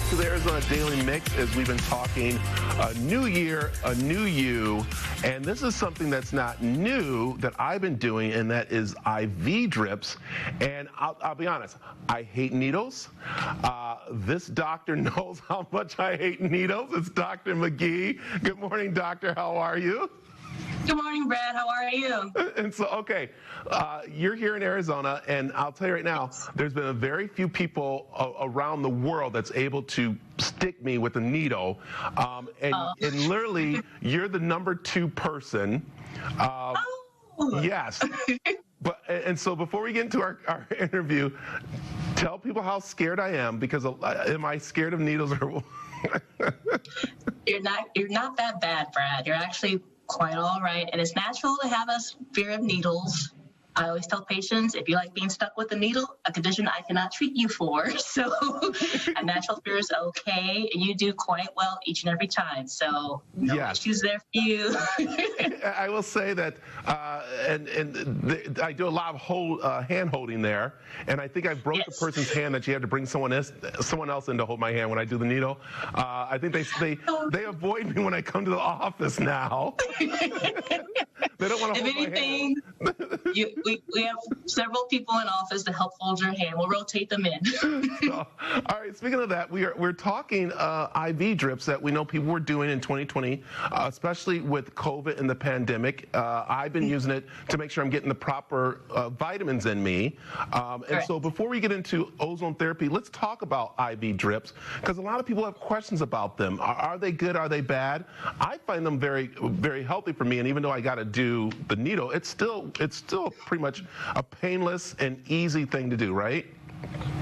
to the Arizona Daily Mix as we've been talking a new year, a new you. And this is something that's not new that I've been doing, and that is IV drips. And I'll be honest, I hate needles. This doctor knows how much I hate needles. It's Dr. Magee. Good morning, doctor. How are you? Good morning, Brad. How are you? And so, okay, you're here in Arizona, and I'll tell you right now, there's been a very few people around the world that's able to stick me with a needle, and literally, you're the number 2 person. Yes. And so before we get into our interview, tell people how scared I am, because am I scared of needles or? You're not that bad, Brad. You're actually quite all right, and it's natural to have a fear of needles. I always tell patients, if you like being stuck with a needle, a condition I cannot treat you for. So a natural fear is okay, and you do quite well each and every time. So no issues there for you. I will say that, I do a lot of hand holding there, and I think I broke the person's hand that you had to bring someone else in to hold my hand when I do the needle. I think they avoid me when I come to the office now. They don't want to hold my hand. We have several people in office to help hold your hand. We'll rotate them in. So, all right, speaking of that, we're talking IV drips that we know people were doing in 2020, especially with COVID and the pandemic. I've been using it to make sure I'm getting the proper vitamins in me. And so before we get into ozone therapy, let's talk about IV drips, because a lot of people have questions about them. Are they good? Are they bad? I find them very, very healthy for me, and even though I got to do the needle, it's still pretty much a painless and easy thing to do, right?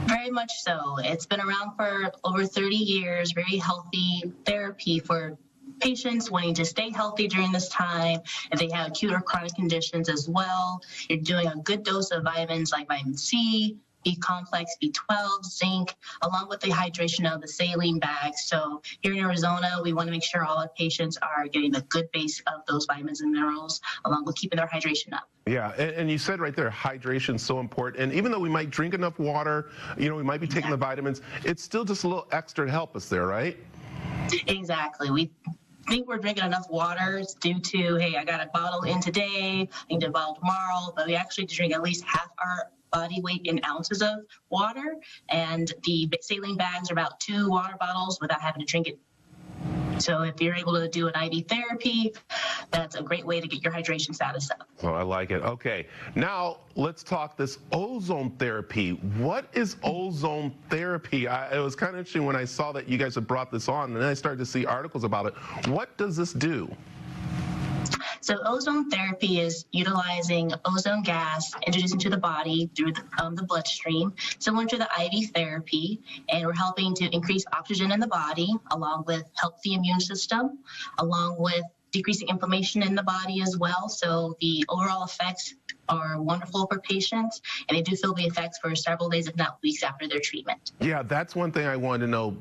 Very much so. It's been around for over 30 years, very healthy therapy for patients wanting to stay healthy during this time. If they have acute or chronic conditions as well, you're doing a good dose of vitamins like vitamin C, B-complex, B12, zinc, along with the hydration of the saline bags. So here in Arizona, we want to make sure all our patients are getting a good base of those vitamins and minerals, along with keeping their hydration up. Yeah, and you said right there, hydration is so important. And even though we might drink enough water, we might be taking the vitamins, it's still just a little extra to help us there, right? Exactly. We think we're drinking enough water due to, hey, I got a bottle in today, I need a bottle tomorrow, but we actually drink at least half our body weight in ounces of water, and the saline bags are about 2 water bottles without having to drink it. So if you're able to do an IV therapy, that's a great way to get your hydration status up. Oh, I like it. Okay, now let's talk this ozone therapy. What is ozone therapy? It was kind of interesting when I saw that you guys had brought this on, and then I started to see articles about it. What does this do? So ozone therapy is utilizing ozone gas introduced into the body through the bloodstream, similar to the IV therapy, and we're helping to increase oxygen in the body, along with help the immune system, along with decreasing inflammation in the body as well. So the overall effects are wonderful for patients, and they do feel the effects for several days, if not weeks, after their treatment. Yeah, that's one thing I wanted to know,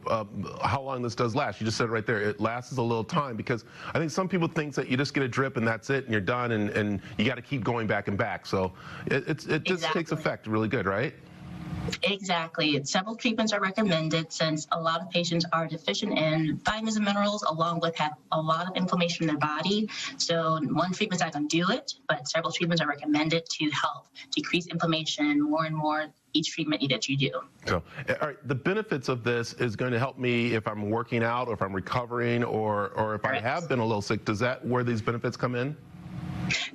how long this does last. You just said it right there, it lasts a little time, because I think some people think that you just get a drip and that's it and you're done, and you got to keep going back and back. So it just takes effect really good, right? Exactly. Several treatments are recommended since a lot of patients are deficient in vitamins and minerals, along with have a lot of inflammation in their body. So one treatment's not going to do it, but several treatments are recommended to help decrease inflammation more and more each treatment that you do. So, all right, the benefits of this is going to help me if I'm working out, or if I'm recovering, or if I have been a little sick. Does that where these benefits come in?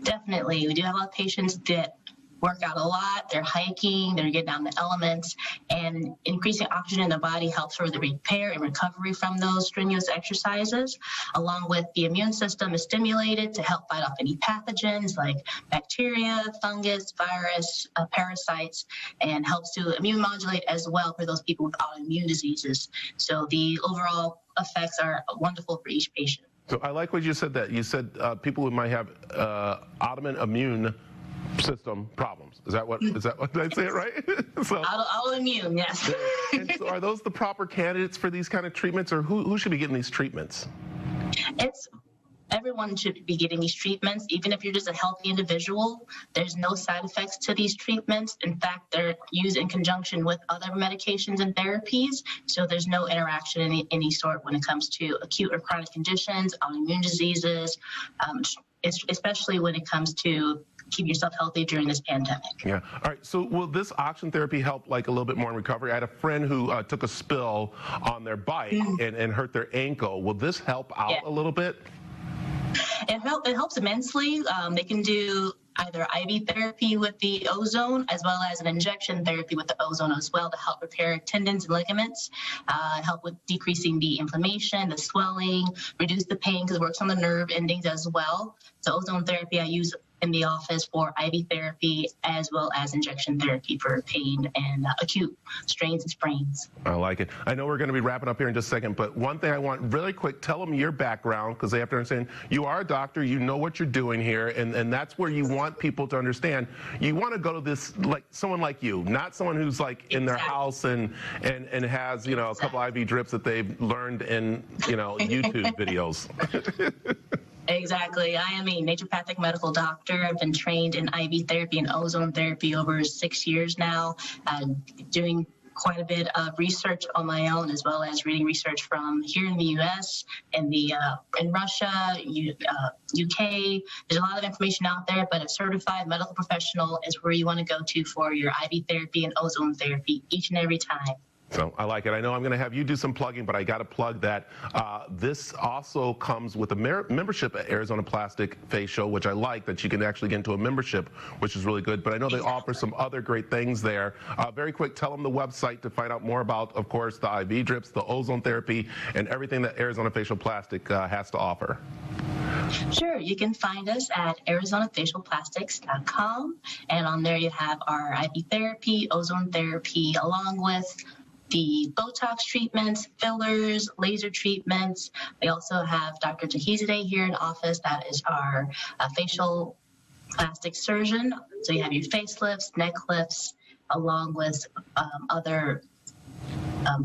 Definitely. We do have a lot of patients that work out a lot, they're hiking, they're getting down the elements, and increasing oxygen in the body helps for the repair and recovery from those strenuous exercises, along with the immune system is stimulated to help fight off any pathogens like bacteria, fungus, virus, parasites, and helps to immune modulate as well for those people with autoimmune diseases. So the overall effects are wonderful for each patient. So I like what you said, that you said people who might have autoimmune system problems. Is that what did I say it right? So, autoimmune, yes. And so are those the proper candidates for these kind of treatments, or who should be getting these treatments? It's everyone should be getting these treatments. Even if you're just a healthy individual, there's no side effects to these treatments. In fact, they're used in conjunction with other medications and therapies. So there's no interaction in any sort when it comes to acute or chronic conditions, autoimmune diseases, especially when it comes to keep yourself healthy during this pandemic. Yeah. All right. So will this oxygen therapy help like a little bit more in recovery? I had a friend who took a spill on their bike and hurt their ankle. Will this help out a little bit? It helps immensely. They can do either IV therapy with the ozone as well as an injection therapy with the ozone as well to help repair tendons and ligaments, help with decreasing the inflammation, the swelling, reduce the pain because it works on the nerve endings as well. So ozone therapy I use in the office for IV therapy as well as injection therapy for pain and acute strains and sprains. I like it. I know we're going to be wrapping up here in just a second, but one thing I want really quick, tell them your background because they have to understand you are a doctor, you know what you're doing here, and that's where you want people to understand. You want to go to this like someone like you, not someone who's like in their house and has, you know, a couple IV drips that they've learned in, you know, YouTube videos. Exactly. I am a naturopathic medical doctor. I've been trained in IV therapy and ozone therapy over 6 years now, doing quite a bit of research on my own, as well as reading research from here in the U.S. and in Russia, UK. There's a lot of information out there, but a certified medical professional is where you want to go to for your IV therapy and ozone therapy each and every time. So I like it. I know I'm going to have you do some plugging, but I got to plug that this also comes with a membership at Arizona Plastic Facial, which I like that you can actually get into a membership, which is really good. But I know they offer some other great things there. Very quick, tell them the website to find out more about, of course, the IV drips, the ozone therapy, and everything that Arizona Facial Plastic has to offer. Sure. You can find us at ArizonaFacialPlastics.com, and on there you have our IV therapy, ozone therapy, along with the Botox treatments, fillers, laser treatments. We also have Dr. Tahizadeh here in office. That is our facial plastic surgeon. So you have your facelifts, neck lifts, along with other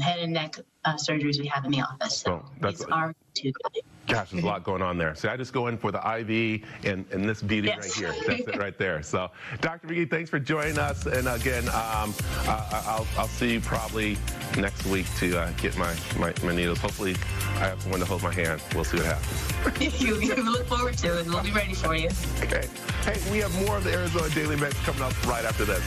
head and neck surgeries we have in the office. So these are two. Gosh, there's a lot going on there. So I just go in for the IV and this beauty right here. That's it right there. So, Dr. Magee, thanks for joining us. And again, I'll see you probably next week to get my needles. Hopefully, I have someone to hold my hand. We'll see what happens. You look forward to it. We'll be ready for you. Okay. Hey, we have more of the Arizona Daily Mix coming up right after this.